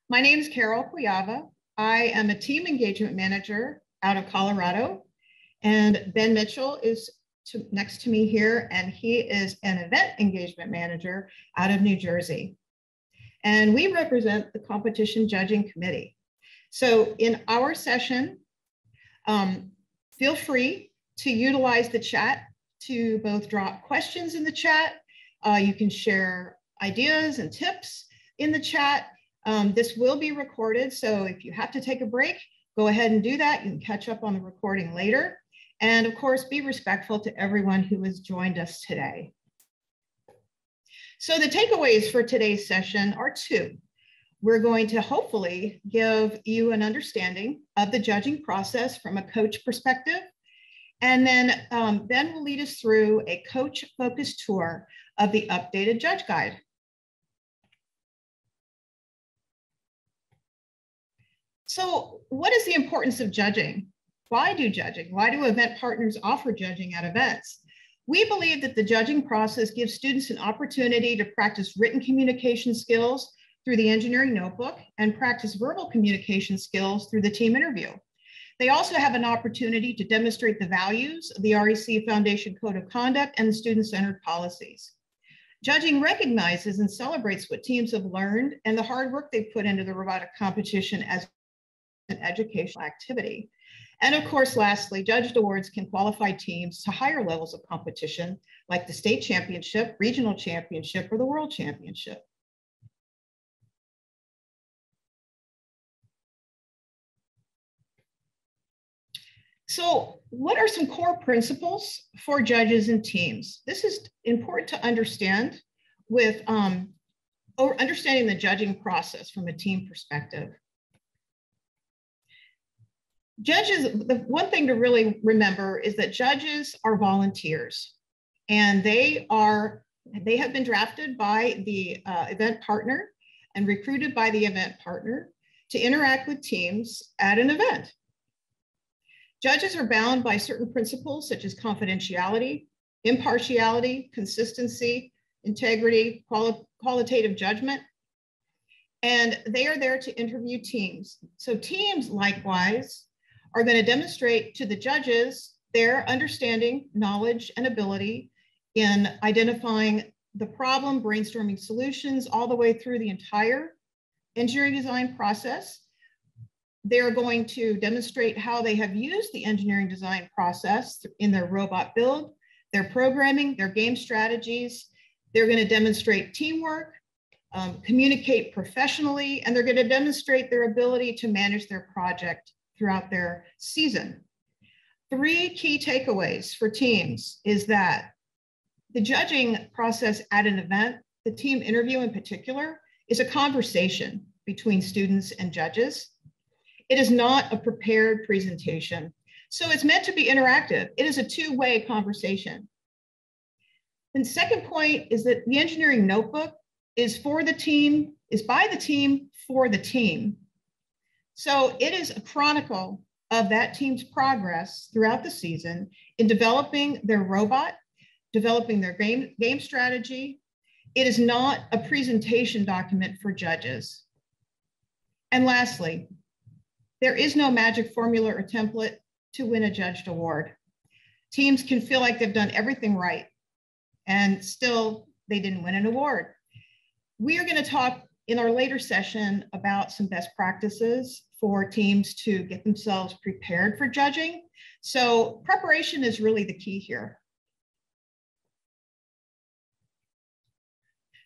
My name is Carol Cuyava. I am a team engagement manager out of Colorado, and Ben Mitchell is next to me here, and he is an event engagement manager out of New Jersey. And we represent the competition judging committee. So in our session, feel free to utilize the chat to both drop questions in the chat. You can share ideas and tips in the chat. This will be recorded, so if you have to take a break, go ahead and do that. You can catch up on the recording later. And of course, be respectful to everyone who has joined us today. So the takeaways for today's session are two. We're going to hopefully give you an understanding of the judging process from a coach perspective. And then Ben will lead us through a coach-focused tour of the updated judge guide. So what is the importance of judging? Why do judging? Why do event partners offer judging at events? We believe that the judging process gives students an opportunity to practice written communication skills through the engineering notebook and practice verbal communication skills through the team interview. They also have an opportunity to demonstrate the values of the REC Foundation Code of Conduct and the student-centered policies. Judging recognizes and celebrates what teams have learned and the hard work they've put into the robotic competition as an educational activity. And of course, lastly, judged awards can qualify teams to higher levels of competition, like the state championship, regional championship, or the world championship. So what are some core principles for judges and teams? This is important to understand with understanding the judging process from a team perspective. Judges, the one thing to really remember is that judges are volunteers, and they have been drafted by the event partner and recruited by the event partner to interact with teams at an event. Judges are bound by certain principles such as confidentiality, impartiality, consistency, integrity, qualitative judgment, and they are there to interview teams. So teams, likewise, are going to demonstrate to the judges their understanding, knowledge, and ability in identifying the problem, brainstorming solutions, all the way through the entire engineering design process. They're going to demonstrate how they have used the engineering design process in their robot build, their programming, their game strategies. They're going to demonstrate teamwork, communicate professionally, and they're going to demonstrate their ability to manage their project throughout their season. Three key takeaways for teams is that the judging process at an event, the team interview in particular, is a conversation between students and judges. It is not a prepared presentation. So it's meant to be interactive. It is a two-way conversation. And second point is that the engineering notebook is for the team, is by the team for the team. So it is a chronicle of that team's progress throughout the season in developing their robot, developing their game strategy. It is not a presentation document for judges. And lastly, there is no magic formula or template to win a judged award. Teams can feel like they've done everything right, and still they didn't win an award. We are going to talk in our later session about some best practices for teams to get themselves prepared for judging. So preparation is really the key here.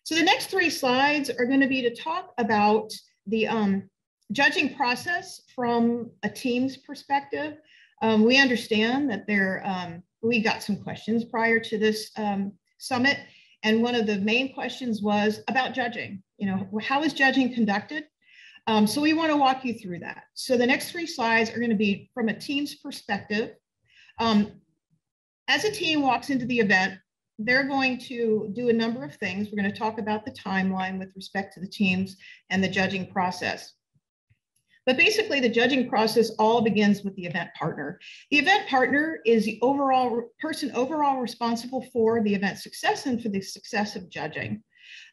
So the next three slides are going to be to talk about the judging process from a team's perspective. We understand that we got some questions prior to this summit, and one of the main questions was about judging. You know, how is judging conducted? So we want to walk you through that. So the next three slides are going to be from a team's perspective. As a team walks into the event, they're going to do a number of things. We're going to talk about the timeline with respect to the teams and the judging process. But basically, the judging process all begins with the event partner. The event partner is the person overall responsible for the event success and for the success of judging.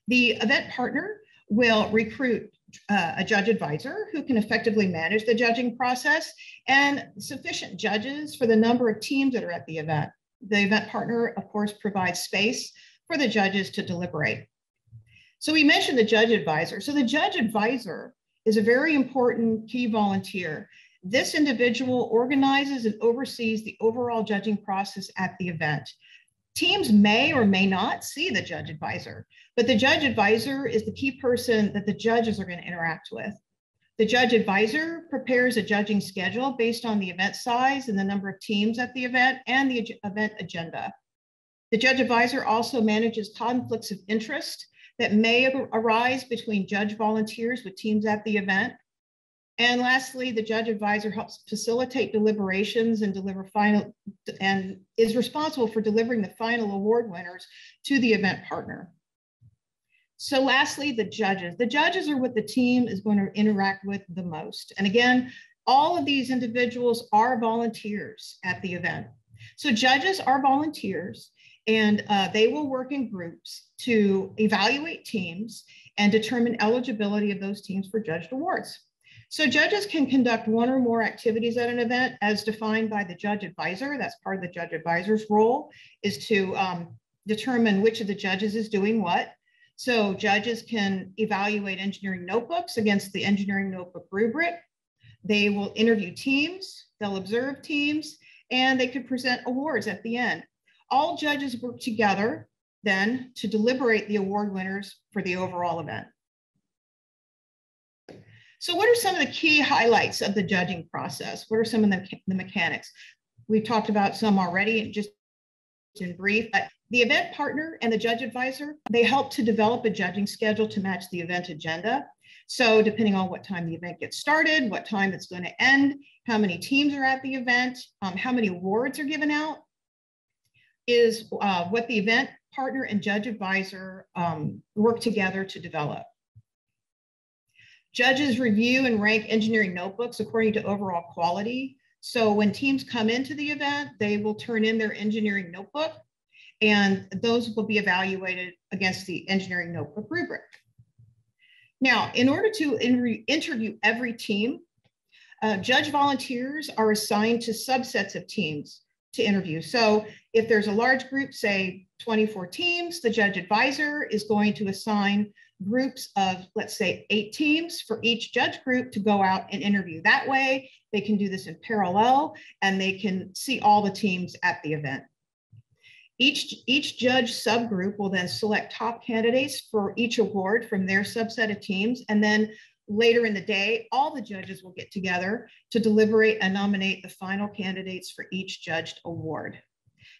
The event partner will recruit a judge advisor who can effectively manage the judging process, and sufficient judges for the number of teams that are at the event. The event partner, of course, provides space for the judges to deliberate. So we mentioned the judge advisor. So the judge advisor is a very important key volunteer. This individual organizes and oversees the overall judging process at the event. Teams may or may not see the judge advisor, but the judge advisor is the key person that the judges are going to interact with. The judge advisor prepares a judging schedule based on the event size and the number of teams at the event and the event agenda. The judge advisor also manages conflicts of interest that may arise between judge volunteers with teams at the event. And lastly, the judge advisor helps facilitate deliberations and is responsible for delivering the final award winners to the event partner. So lastly, the judges. The judges are what the team is going to interact with the most. And again, all of these individuals are volunteers at the event. So judges are volunteers, and they will work in groups to evaluate teams and determine eligibility of those teams for judged awards. So judges can conduct one or more activities at an event as defined by the judge advisor. That's part of the judge advisor's role, is to determine which of the judges is doing what. So judges can evaluate engineering notebooks against the engineering notebook rubric. They will interview teams, they'll observe teams, and they could present awards at the end. All judges work together then to deliberate the award winners for the overall event. So what are some of the key highlights of the judging process? What are some of the mechanics? We've talked about some already, just in brief. The event partner and the judge advisor, they help to develop a judging schedule to match the event agenda. So depending on what time the event gets started, what time it's going to end, how many teams are at the event, how many awards are given out, is what the event partner and judge advisor work together to develop. Judges review and rank engineering notebooks according to overall quality. So when teams come into the event, they will turn in their engineering notebook, and those will be evaluated against the engineering notebook rubric. Now, in order to interview every team, judge volunteers are assigned to subsets of teams to interview. So if there's a large group, say 24 teams, the judge advisor is going to assign groups of, let's say, 8 teams for each judge group to go out and interview. That way, they can do this in parallel and they can see all the teams at the event. Each judge subgroup will then select top candidates for each award from their subset of teams. And then later in the day, all the judges will get together to deliberate and nominate the final candidates for each judged award.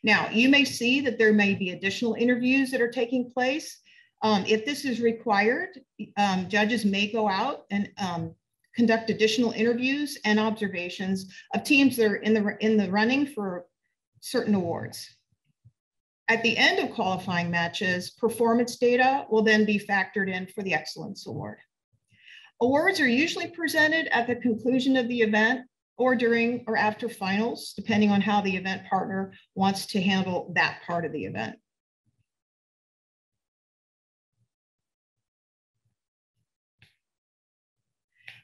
Now, you may see that there may be additional interviews that are taking place. If this is required, judges may go out and conduct additional interviews and observations of teams that are in the running for certain awards. At the end of qualifying matches, performance data will then be factored in for the Excellence Award. Awards are usually presented at the conclusion of the event or during or after finals, depending on how the event partner wants to handle that part of the event.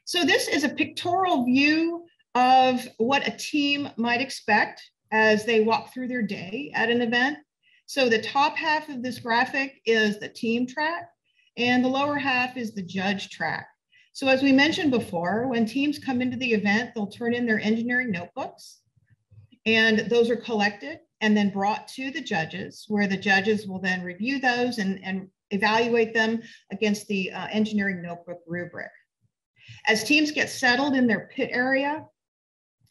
So this is a pictorial view of what a team might expect as they walk through their day at an event. So the top half of this graphic is the team track, and the lower half is the judge track. So as we mentioned before, when teams come into the event, they'll turn in their engineering notebooks, and those are collected and then brought to the judges, where the judges will then review those and evaluate them against the engineering notebook rubric. As teams get settled in their pit area,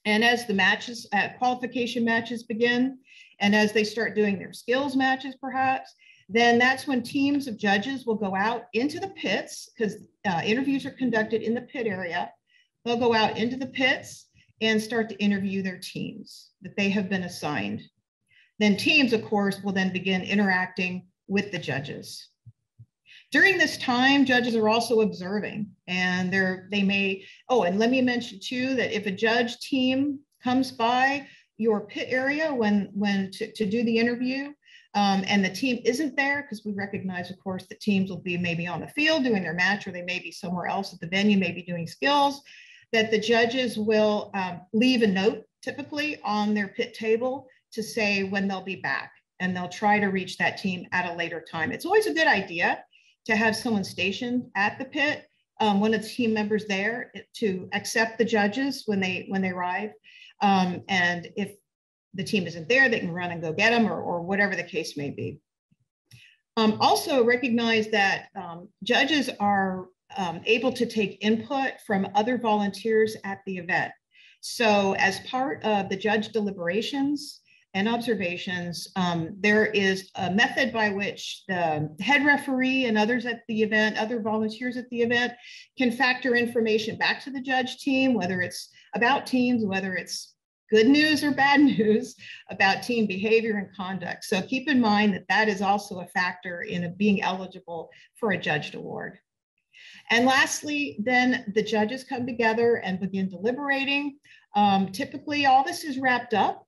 and as the matches, qualification matches begin, and as they start doing their skills matches perhaps, then that's when teams of judges will go out into the pits, because interviews are conducted in the pit area. They'll go out into the pits and start to interview their teams that they have been assigned. Then teams, of course, will then begin interacting with the judges. During this time, judges are also observing, and they may, and let me mention too, that if a judge team comes by your pit area to do the interview, and the team isn't there, because we recognize, of course, that teams will be maybe on the field doing their match, or they may be somewhere else at the venue, maybe doing skills, that the judges will leave a note typically on their pit table to say when they'll be back, and they'll try to reach that team at a later time. It's always a good idea to have someone stationed at the pit, one of the team members there to accept the judges when they arrive. And if the team isn't there, they can run and go get them, or whatever the case may be. Also recognize that judges are able to take input from other volunteers at the event. So as part of the judge deliberations and observations, there is a method by which the head referee and others at the event, other volunteers at the event, can factor information back to the judge team, whether it's about teams, whether it's good news or bad news about team behavior and conduct. So keep in mind that that is also a factor in being eligible for a judged award. And lastly, then the judges come together and begin deliberating. Typically, all this is wrapped up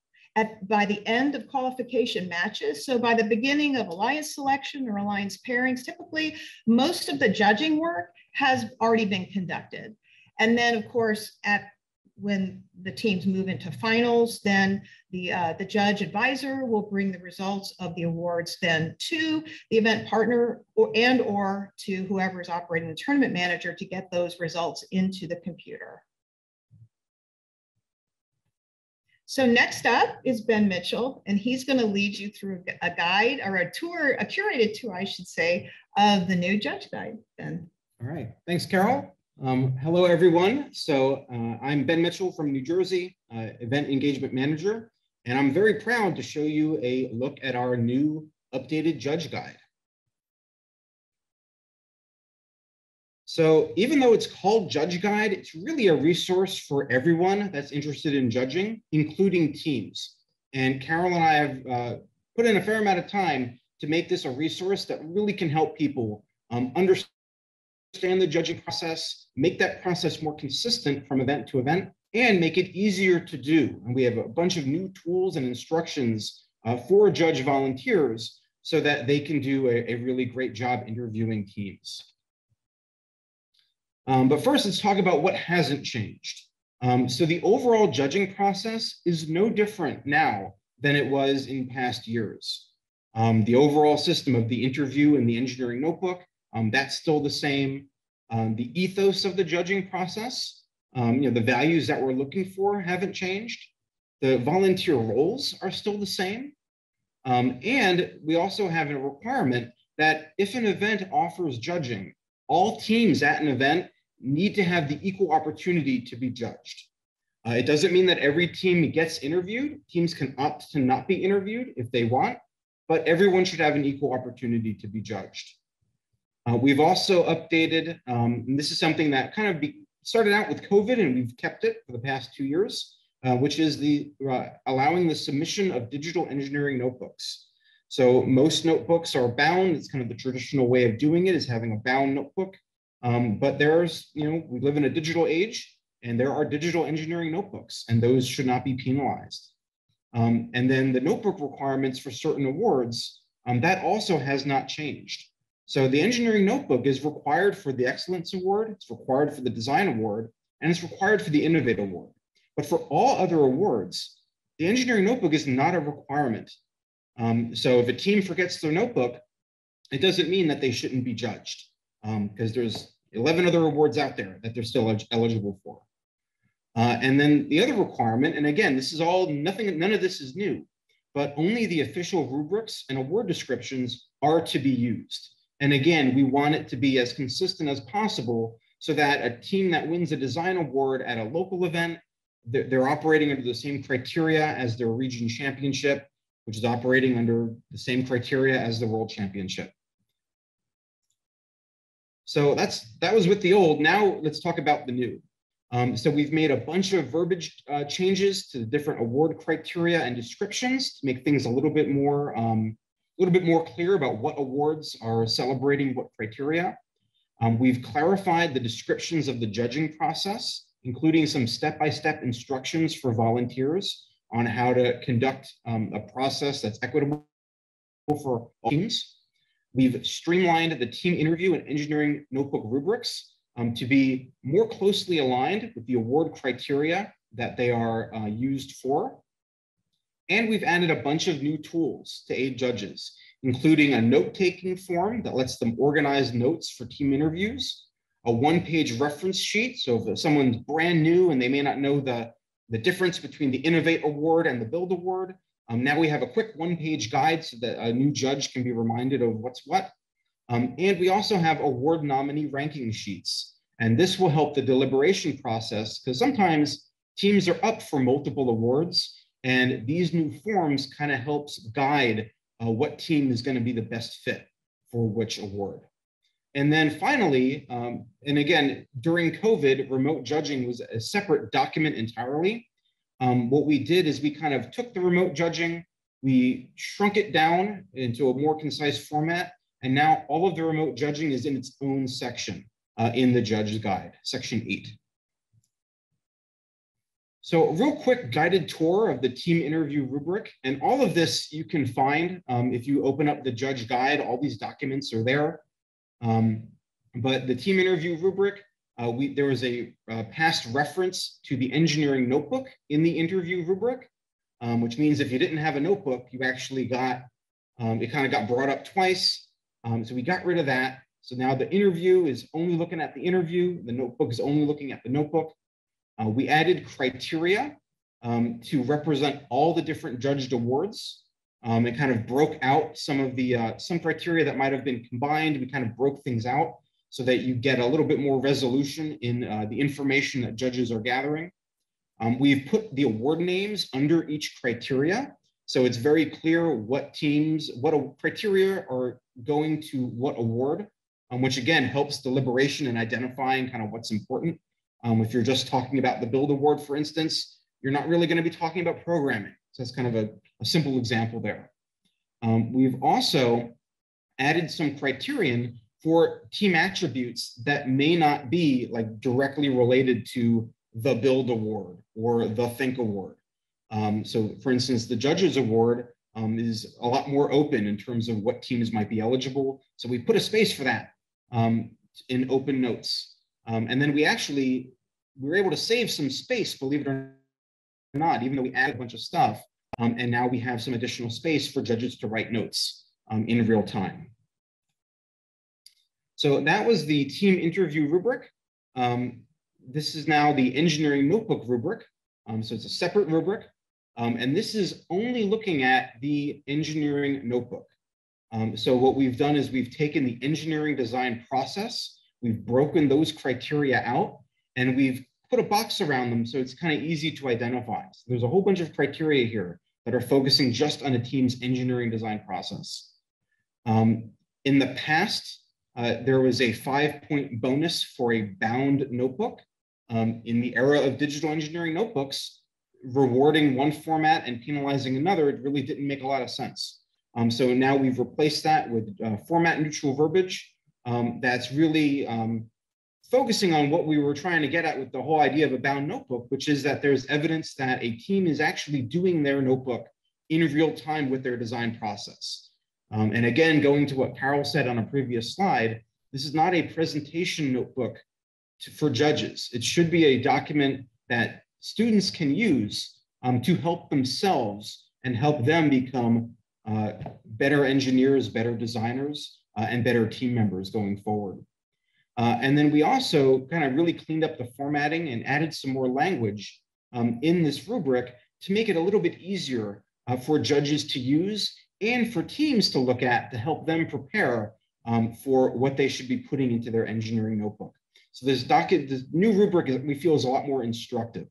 by the end of qualification matches. So by the beginning of alliance selection or alliance pairings, typically most of the judging work has already been conducted. And then, of course, when the teams move into finals, then the judge advisor will bring the results of the awards then to the event partner or to whoever is operating the tournament manager to get those results into the computer. So next up is Ben Mitchell, and he's going to lead you through a guide, or a tour, a curated tour, I should say, of the new judge guide. Ben. All right, thanks, Carol. Hello, everyone. So I'm Ben Mitchell from New Jersey, Event Engagement Manager, and I'm very proud to show you a look at our new updated judge guide. So even though it's called Judge Guide, it's really a resource for everyone that's interested in judging, including teams. And Carol and I have put in a fair amount of time to make this a resource that really can help people understand the judging process, make that process more consistent from event to event, and make it easier to do. And we have a bunch of new tools and instructions for judge volunteers so that they can do a really great job interviewing teams. But first, let's talk about what hasn't changed. So the overall judging process is no different now than it was in past years. The overall system of the interview and the engineering notebook, that's still the same. The ethos of the judging process, the values that we're looking for haven't changed. The volunteer roles are still the same. And we also have a requirement that if an event offers judging, all teams at an event need to have the equal opportunity to be judged. It doesn't mean that every team gets interviewed. Teams can opt to not be interviewed if they want, but everyone should have an equal opportunity to be judged. We've also updated, and this is something that kind of started out with COVID, and we've kept it for the past 2 years, which is the allowing the submission of digital engineering notebooks. So most notebooks are bound. It's kind of the traditional way of doing it, is having a bound notebook. But there's, we live in a digital age, and there are digital engineering notebooks, and those should not be penalized. And then the notebook requirements for certain awards, that also has not changed. So the engineering notebook is required for the Excellence Award, it's required for the Design Award, and it's required for the Innovate Award. But for all other awards, the engineering notebook is not a requirement. So if a team forgets their notebook, it doesn't mean that they shouldn't be judged, because there's 11 other awards out there that they're still eligible for. And then the other requirement, and again, this is all none of this is new, but only the official rubrics and award descriptions are to be used. And again, we want it to be as consistent as possible so that a team that wins a design award at a local event, they're operating under the same criteria as their region championship, which is operating under the same criteria as the world championship. So that was with the old. Now let's talk about the new. So we've made a bunch of verbiage changes to the different award criteria and descriptions to make things a little bit more clear about what awards are celebrating what criteria. We've clarified the descriptions of the judging process, including some step-by-step instructions for volunteers on how to conduct a process that's equitable for all teams. We've streamlined the team interview and engineering notebook rubrics to be more closely aligned with the award criteria that they are used for. And we've added a bunch of new tools to aid judges, including a note-taking form that lets them organize notes for team interviews, a one-page reference sheet. So if someone's brand new and they may not know the difference between the Innovate Award and the Build Award, now we have a quick one-page guide so that a new judge can be reminded of what's what. And we also have award nominee ranking sheets. And this will help the deliberation process because sometimes teams are up for multiple awards, and these new forms kind of helps guide what team is going to be the best fit for which award. And then finally, and again, during COVID, remote judging was a separate document entirely. What we did is we kind of took the remote judging, we shrunk it down into a more concise format, and now all of the remote judging is in its own section in the judge's guide, section 8. So a real quick guided tour of the team interview rubric, and all of this you can find if you open up the judge guide. All these documents are there. But the team interview rubric, there was a past reference to the engineering notebook in the interview rubric, which means if you didn't have a notebook, you actually got, it kind of got brought up twice. So we got rid of that. So now the interview is only looking at the interview. The notebook is only looking at the notebook. We added criteria to represent all the different judged awards. It kind of broke out some of the some criteria that might have been combined. We kind of broke things out so that you get a little bit more resolution in the information that judges are gathering. We've put the award names under each criteria, so it's very clear what teams, what criteria are going to what award, which again helps deliberation and identifying kind of what's important. If you're just talking about the Build Award, for instance, you're not really going to be talking about programming. So that's kind of a simple example there. We've also added some criterion for team attributes that may not be like directly related to the Build Award or the Think Award. So for instance, the Judges Award is a lot more open in terms of what teams might be eligible. So we put a space for that in open notes. And then we were able to save some space, believe it or not, even though we added a bunch of stuff. And now we have some additional space for judges to write notes in real time. So that was the team interview rubric. This is now the engineering notebook rubric. So it's a separate rubric. And this is only looking at the engineering notebook. So what we've done is we've taken the engineering design process, we've broken those criteria out, and we've put a box around them so it's kind of easy to identify. So there's a whole bunch of criteria here that are focusing just on a team's engineering design process. In the past, there was a 5-point bonus for a bound notebook. In the era of digital engineering notebooks, rewarding one format and penalizing another, it really didn't make a lot of sense. So now we've replaced that with format neutral verbiage that's really focusing on what we were trying to get at with the whole idea of a bound notebook, which is that there's evidence that a team is actually doing their notebook in real time with their design process. And again, going to what Carol said on a previous slide, this is not a presentation notebook for judges. It should be a document that students can use to help themselves and help them become better engineers, better designers, and better team members going forward. And then we also kind of really cleaned up the formatting and added some more language in this rubric to make it a little bit easier for judges to use and for teams to look at to help them prepare for what they should be putting into their engineering notebook. So this new rubric we feel is a lot more instructive.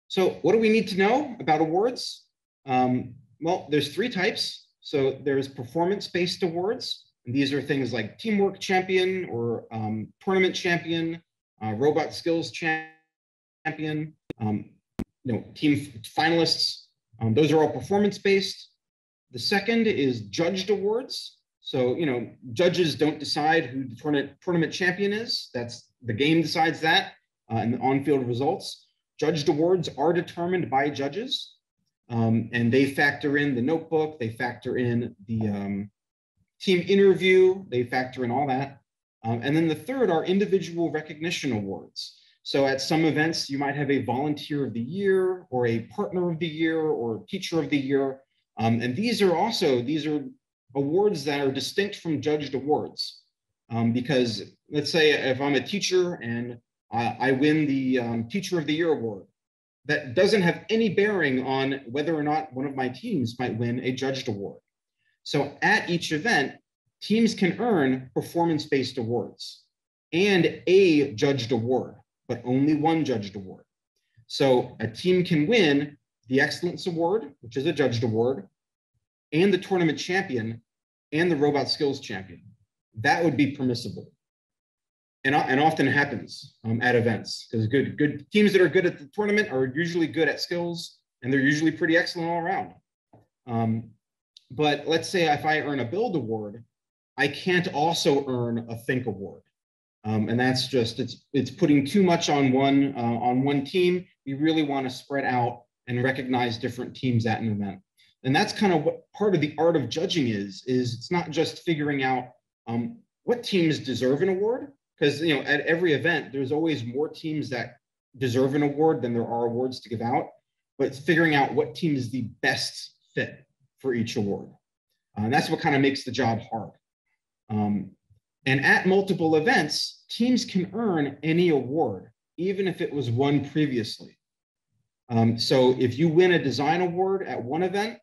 So what do we need to know about awards? Well, there's 3 types. So there's performance-based awards. And these are things like Teamwork Champion or Tournament Champion, Robot Skills Champion, team finalists. Those are all performance-based. The second is judged awards. So, judges don't decide who the tournament champion is. That's the game decides that and the on-field results. Judged awards are determined by judges. and they factor in the notebook, they factor in the team interview, they factor in all that. And then the third are individual recognition awards. So at some events, you might have a volunteer of the year or a partner of the year or teacher of the year. And these are awards that are distinct from judged awards. Because let's say if I'm a teacher and I win the Teacher of the Year award, that doesn't have any bearing on whether or not one of my teams might win a judged award. So at each event, teams can earn performance-based awards and a judged award, but only one judged award. So a team can win the Excellence Award, which is a judged award, and the Tournament Champion and the Robot Skills Champion. That would be permissible. And often happens at events, because good teams that are good at the tournament are usually good at skills, and they're usually pretty excellent all around. But let's say if I earn a Build Award, I can't also earn a Think Award. And that's just, it's putting too much on one team. We really want to spread out and recognize different teams at an event. And that's kind of what part of the art of judging is it's not just figuring out what teams deserve an award, because at every event, there's always more teams that deserve an award than there are awards to give out, but it's figuring out what team is the best fit for each award. And that's what kind of makes the job hard. And at multiple events, teams can earn any award, even if it was won previously. So if you win a design award at one event,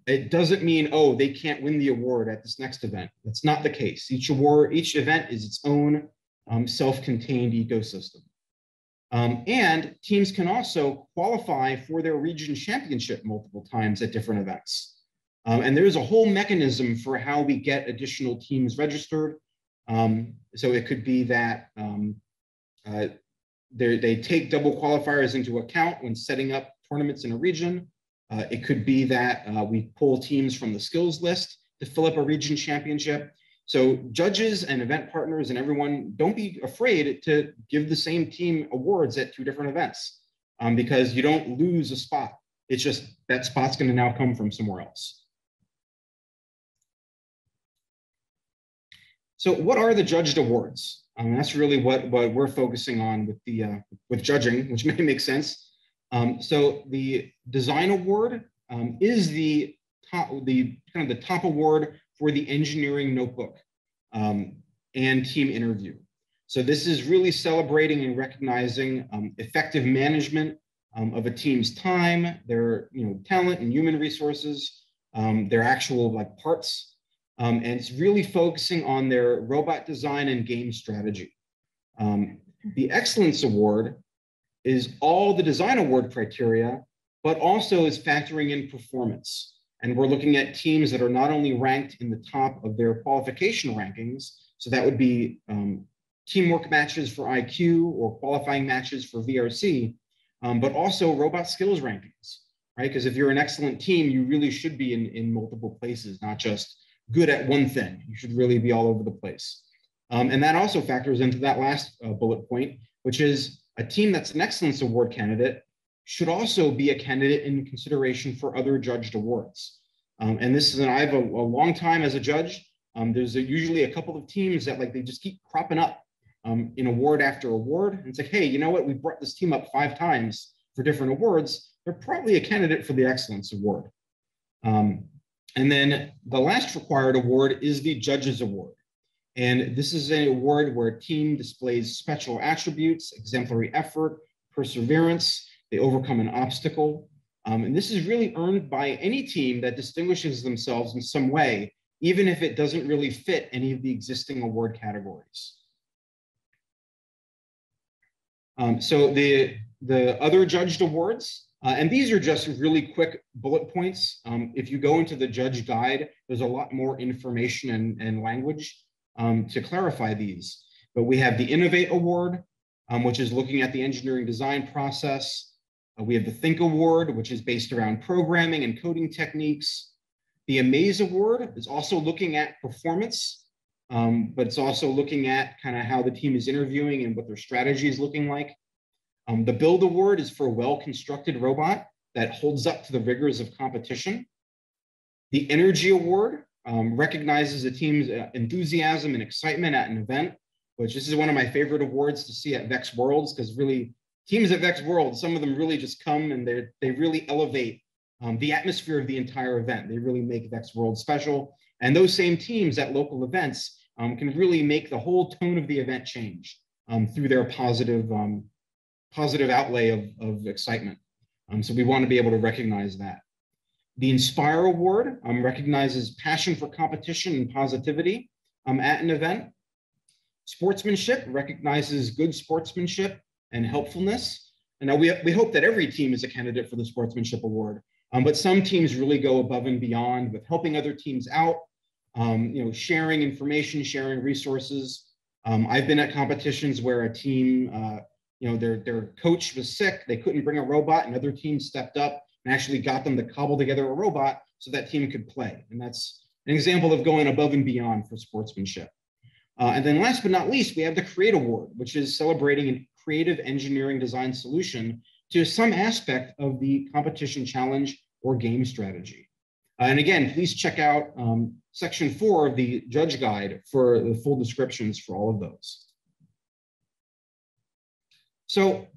it doesn't mean, oh, they can't win the award at this next event. That's not the case. Each event is its own self-contained ecosystem. And teams can also qualify for their region championship multiple times at different events. And there's a whole mechanism for how we get additional teams registered. So it could be that they take double qualifiers into account when setting up tournaments in a region. It could be that we pull teams from the skills list to fill up a region championship. So judges and event partners and everyone, don't be afraid to give the same team awards at two different events because you don't lose a spot. It's just that spot's going to now come from somewhere else. So what are the judged awards? That's really what we're focusing on with judging, which may make sense. So the design award is the top award for the engineering notebook and team interview. So this is really celebrating and recognizing effective management of a team's time, their talent and human resources, their actual parts. And it's really focusing on their robot design and game strategy. The Excellence Award is all the design award criteria, but also is factoring in performance. And we're looking at teams that are not only ranked in the top of their qualification rankings, so that would be teamwork matches for IQ or qualifying matches for VRC, but also robot skills rankings, right? Because if you're an excellent team, you really should be in multiple places, not just good at one thing. You should really be all over the place. And that also factors into that last bullet point, which is a team that's an Excellence Award candidate should also be a candidate in consideration for other judged awards. And this is, I have a long time as a judge. There's usually a couple of teams that they just keep cropping up in award after award. And it's like, hey, you know what? We brought this team up 5 times for different awards. They're probably a candidate for the Excellence Award. And then the last required award is the Judges Award. And this is an award where a team displays special attributes, exemplary effort, perseverance, they overcome an obstacle. And this is really earned by any team that distinguishes themselves in some way, even if it doesn't really fit any of the existing award categories. So the other judged awards, and these are just really quick bullet points. If you go into the judge guide, there's a lot more information and language to clarify these. But we have the Innovate Award, which is looking at the engineering design process. We have the Think Award, which is based around programming and coding techniques. The Amaze Award is also looking at performance, but it's also looking at kind of how the team is interviewing and what their strategy is looking like. The Build Award is for a well-constructed robot. that holds up to the rigors of competition. The Energy Award recognizes a team's enthusiasm and excitement at an event, which this is one of my favorite awards to see at Vex Worlds, because really teams at Vex Worlds, some of them really just come and they really elevate the atmosphere of the entire event. They really make Vex Worlds special. And those same teams at local events can really make the whole tone of the event change through their positive outlay of excitement. So we want to be able to recognize that. The Inspire Award recognizes passion for competition and positivity at an event. Sportsmanship recognizes good sportsmanship and helpfulness. And now we hope that every team is a candidate for the Sportsmanship Award, but some teams really go above and beyond with helping other teams out, sharing information, sharing resources. I've been at competitions where a team, their coach was sick, they couldn't bring a robot, and other teams stepped up and actually got them to cobble together a robot so that team could play. And that's an example of going above and beyond for sportsmanship. And then last but not least, we have the Create Award, which is celebrating a creative engineering design solution to some aspect of the competition challenge or game strategy. And again, please check out section 4 of the judge guide for the full descriptions for all of those. So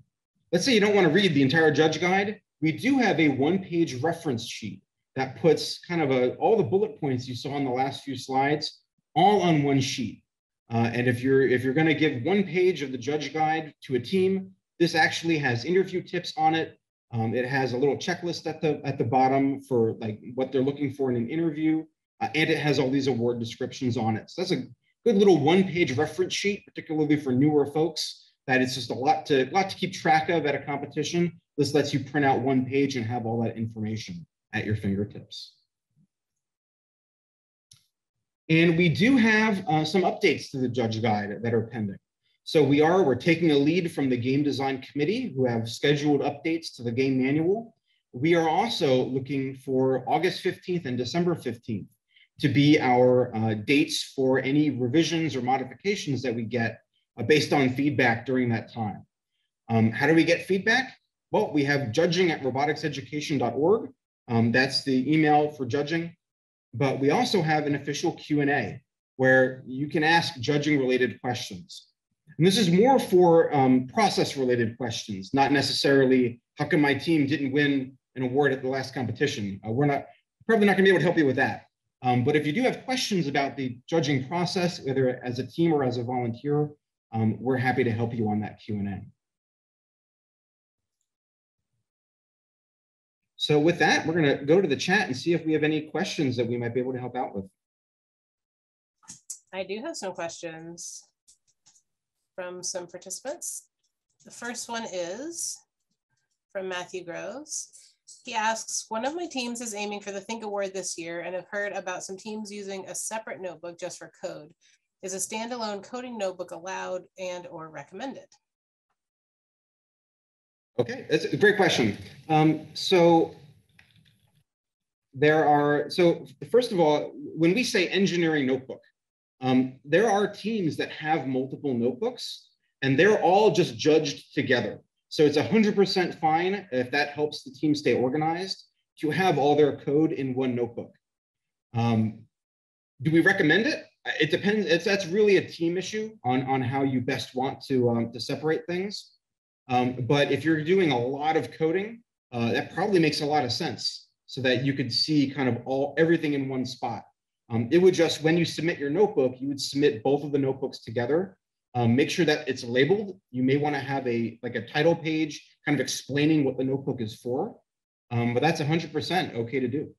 let's say you don't want to read the entire judge guide. We do have a one-page reference sheet that puts kind of all the bullet points you saw on the last few slides all on one sheet. And if you're going to give one page of the judge guide to a team, this actually has interview tips on it. It has a little checklist at the bottom for like what they're looking for in an interview, and it has all these award descriptions on it. So that's a good little one-page reference sheet, particularly for newer folks. That it's just a lot to keep track of at a competition. This lets you print out one page and have all that information at your fingertips. And we do have some updates to the judge guide that are pending. So we're taking a lead from the game design committee, who have scheduled updates to the game manual. We are also looking for August 15th and December 15th to be our dates for any revisions or modifications that we get based on feedback during that time. How do we get feedback? Well, we have judging@roboticseducation.org. That's the email for judging. But we also have an official Q&A where you can ask judging-related questions. And this is more for process-related questions, not necessarily, how come my team didn't win an award at the last competition? We're probably not gonna be able to help you with that. But if you do have questions about the judging process, whether as a team or as a volunteer, we're happy to help you on that Q&A. So with that, we're going to go to the chat and see if we have any questions that we might be able to help out with. I do have some questions from some participants. The first one is from Matthew Groves. He asks, one of my teams is aiming for the Think Award this year and have heard about some teams using a separate notebook just for code. Is a standalone coding notebook allowed and or recommended? Okay, that's a great question. So first of all, when we say engineering notebook, there are teams that have multiple notebooks and they're all just judged together. So it's 100% fine if that helps the team stay organized to have all their code in one notebook. Do we recommend it? It depends. That's really a team issue on how you best want to separate things. But if you're doing a lot of coding, that probably makes a lot of sense so that you could see kind of everything in one spot. It would just, when you submit your notebook, you would submit both of the notebooks together. Make sure that it's labeled. You may want to have a title page kind of explaining what the notebook is for, but that's 100% okay to do.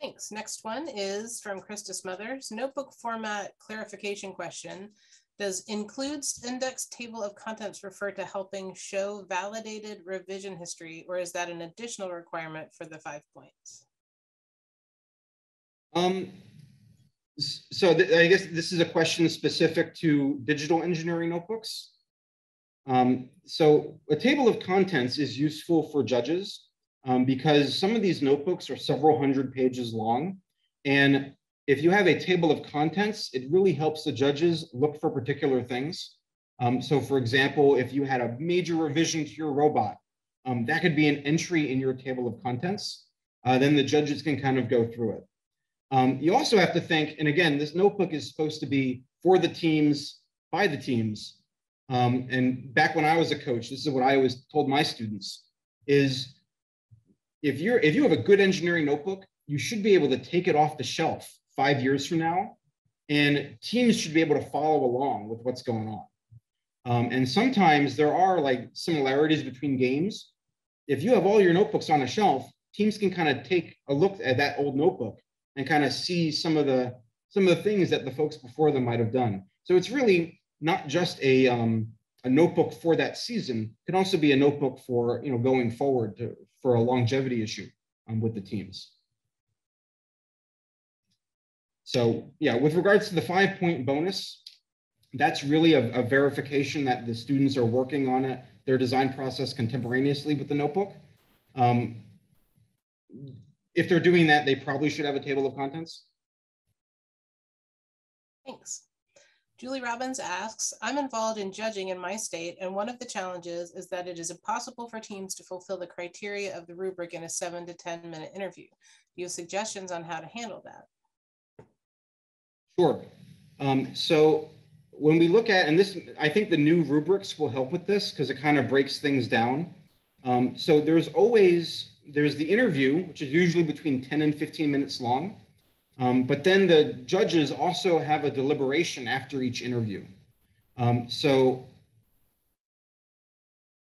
Thanks. Next one is from Krista Smothers. Notebook format clarification question. Does includes index table of contents refer to helping show validated revision history, or is that an additional requirement for the 5 points? I guess this is a question specific to digital engineering notebooks. So a table of contents is useful for judges because some of these notebooks are several hundred pages long. And if you have a table of contents, it really helps the judges look for particular things. So for example, if you had a major revision to your robot, that could be an entry in your table of contents. Then the judges can kind of go through it. You also have to think, and again, this notebook is supposed to be for the teams, by the teams. And back when I was a coach, this is what I always told my students, is if you have a good engineering notebook, you should be able to take it off the shelf 5 years from now, and teams should be able to follow along with what's going on. And sometimes there are like similarities between games. If you have all your notebooks on a shelf, teams can kind of take a look at that old notebook and kind of see some of the things that the folks before them might have done. So it's really not just a notebook for that season. It can also be a notebook for going forward for a longevity issue with the teams. So yeah, with regards to the 5-point bonus, that's really a verification that the students are working on their design process contemporaneously with the notebook. If they're doing that, they probably should have a table of contents. Thanks. Julie Robbins asks, I'm involved in judging in my state, and one of the challenges is that it is impossible for teams to fulfill the criteria of the rubric in a 7 to 10 minute interview. Do you have suggestions on how to handle that? Sure. So when we look at, and this, I think the new rubrics will help with this because it kind of breaks things down. So there's the interview, which is usually between 10 and 15 minutes long. But then the judges also have a deliberation after each interview. So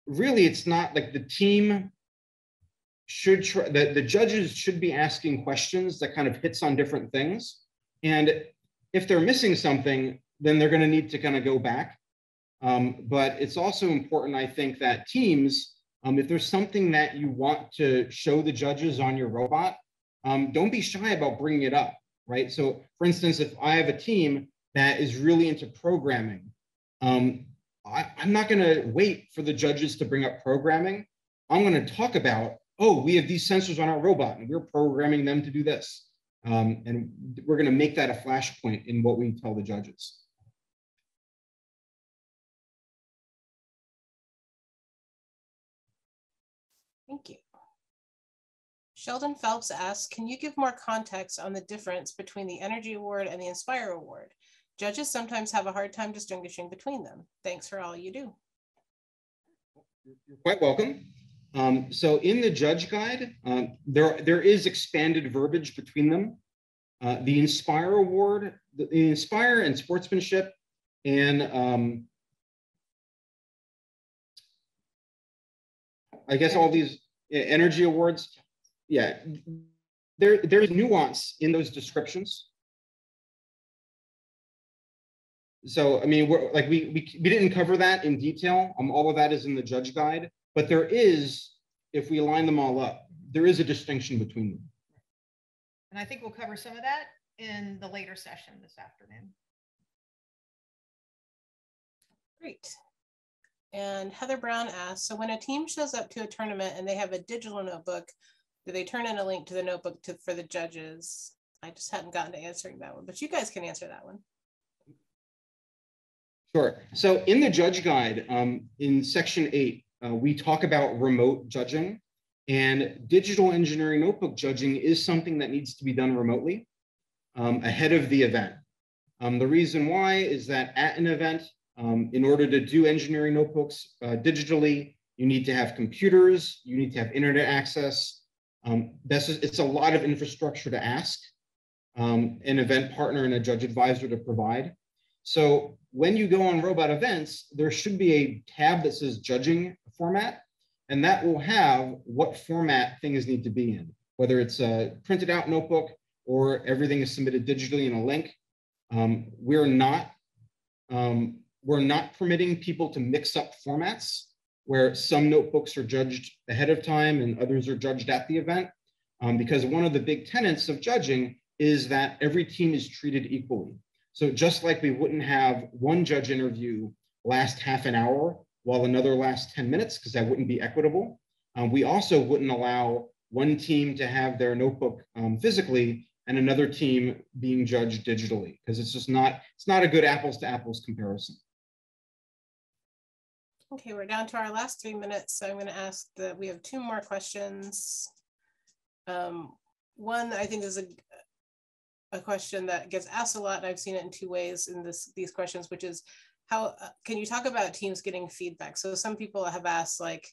really, it's not like the team should try, the judges should be asking questions that kind of hits on different things. And if they're missing something, then they're going to need to kind of go back. But it's also important, I think, that teams, if there's something that you want to show the judges on your robot, don't be shy about bringing it up. Right. So, for instance, if I have a team that is really into programming, I'm not going to wait for the judges to bring up programming. I'm going to talk about, oh, we have these sensors on our robot and we're programming them to do this. And we're going to make that a flashpoint in what we tell the judges. Thank you. Sheldon Phelps asks, can you give more context on the difference between the Energy Award and the Inspire Award? Judges sometimes have a hard time distinguishing between them. Thanks for all you do. You're quite welcome. So in the judge guide, there is expanded verbiage between them. The Inspire Award, the Inspire and Sportsmanship, and I guess all these energy awards, yeah, there's nuance in those descriptions. So, I mean, we didn't cover that in detail. All of that is in the judge guide, but there is, if we line them all up, there is a distinction between them. And I think we'll cover some of that in the later session this afternoon. Great. And Heather Brown asks, so when a team shows up to a tournament and they have a digital notebook, do they turn in a link to the notebook for the judges? I just hadn't gotten to answering that one, but you guys can answer that one. Sure. So in the judge guide, in section 8, we talk about remote judging, and digital engineering notebook judging is something that needs to be done remotely ahead of the event. The reason why is that at an event, in order to do engineering notebooks digitally, you need to have computers, you need to have internet access. It's a lot of infrastructure to ask an event partner and a judge advisor to provide. So when you go on robot events, there should be a tab that says judging format, and that will have what format things need to be in, whether it's a printed out notebook or everything is submitted digitally in a link. We're not permitting people to mix up formats where some notebooks are judged ahead of time and others are judged at the event, because one of the big tenets of judging is that every team is treated equally. So just like we wouldn't have one judge interview last half an hour while another lasts 10 minutes, because that wouldn't be equitable, we also wouldn't allow one team to have their notebook physically and another team being judged digitally, because it's just not a good apples to apples comparison. Okay, we're down to our last 3 minutes, so I'm going to ask that we have 2 more questions. One I think is a question that gets asked a lot, and I've seen it in 2 ways in these questions, which is how can you talk about teams getting feedback? So some people have asked, like,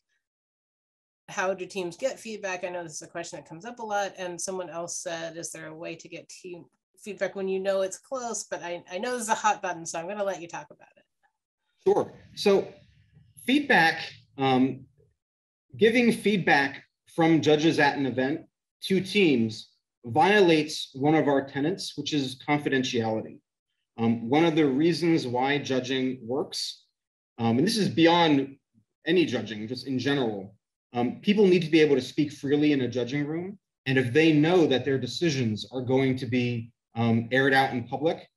how do teams get feedback? I know this is a question that comes up a lot, and someone else said, is there a way to get team feedback when you know it's close? But I know this is a hot button, so I'm going to let you talk about it. Sure. So feedback, giving feedback from judges at an event to teams violates one of our tenets, which is confidentiality. One of the reasons why judging works, and this is beyond any judging, just in general, people need to be able to speak freely in a judging room. And if they know that their decisions are going to be aired out in public,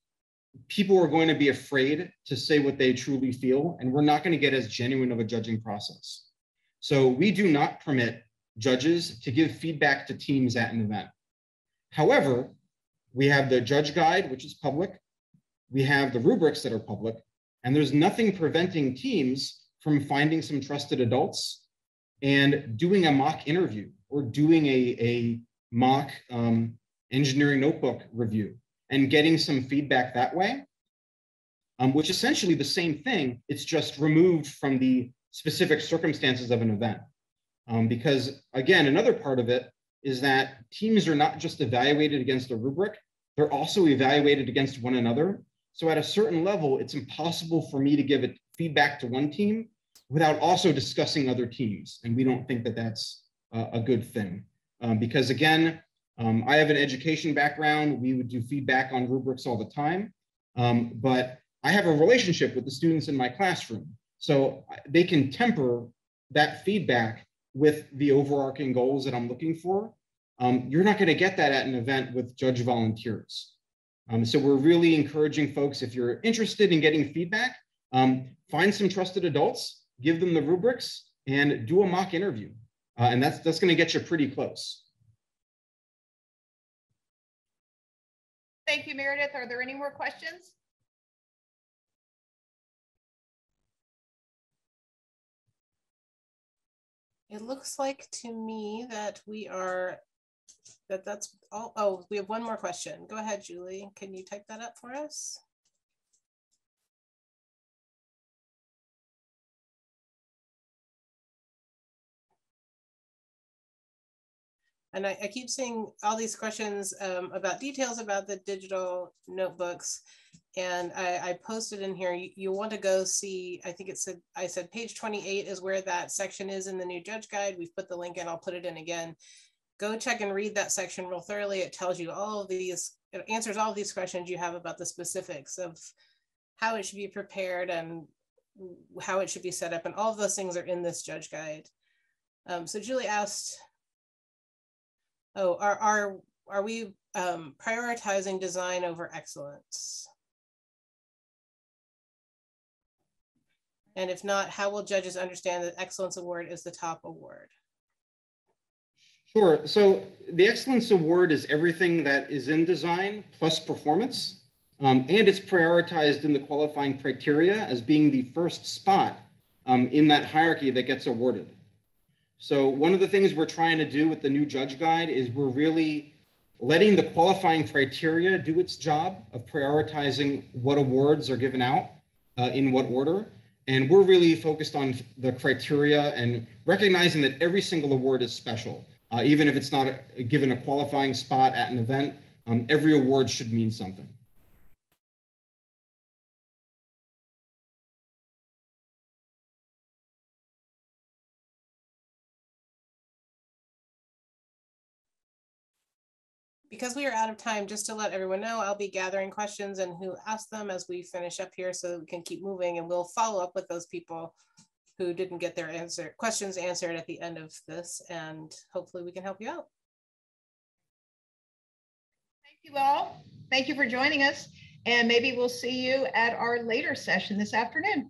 people are going to be afraid to say what they truly feel, and we're not going to get as genuine of a judging process. So we do not permit judges to give feedback to teams at an event. However, we have the judge guide, which is public. We have the rubrics that are public, and there's nothing preventing teams from finding some trusted adults and doing a mock interview or doing a mock engineering notebook review and getting some feedback that way, which is essentially the same thing. It's just removed from the specific circumstances of an event. Because again, another part of it is that teams are not just evaluated against a rubric, they're also evaluated against one another. So at a certain level, it's impossible for me to give it feedback to one team without also discussing other teams. And we don't think that that's a good thing. Because again, I have an education background. We would do feedback on rubrics all the time. But I have a relationship with the students in my classroom. So they can temper that feedback with the overarching goals that I'm looking for. You're not going to get that at an event with judge volunteers. So we're really encouraging folks, if you're interested in getting feedback, find some trusted adults, give them the rubrics, and do a mock interview. And that's going to get you pretty close. Thank you, Meredith. Are there any more questions? It looks like to me that that's all. Oh, we have one more question. Go ahead, Julie. Can you type that up for us? And I keep seeing all these questions about details about the digital notebooks. And I posted in here, you want to go see, I think I said page 28 is where that section is in the new judge guide. We've put the link in, I'll put it in again. Go check and read that section real thoroughly. It tells you all of these, it answers all of these questions you have about the specifics of how it should be prepared and how it should be set up. And all of those things are in this judge guide. So Julie asked, oh, are we prioritizing design over excellence? And if not, how will judges understand that Excellence Award is the top award? Sure. So the Excellence Award is everything that is in design plus performance. And it's prioritized in the qualifying criteria as being the first spot in that hierarchy that gets awarded. So one of the things we're trying to do with the new judge guide is we're really letting the qualifying criteria do its job of prioritizing what awards are given out in what order. And we're really focused on the criteria and recognizing that every single award is special. Even if it's not given a qualifying spot at an event, every award should mean something. Because we are out of time, just to let everyone know, I'll be gathering questions and who asked them as we finish up here so we can keep moving, and we'll follow up with those people who didn't get their questions answered at the end of this, and hopefully we can help you out. Thank you all. Thank you for joining us, and maybe we'll see you at our later session this afternoon.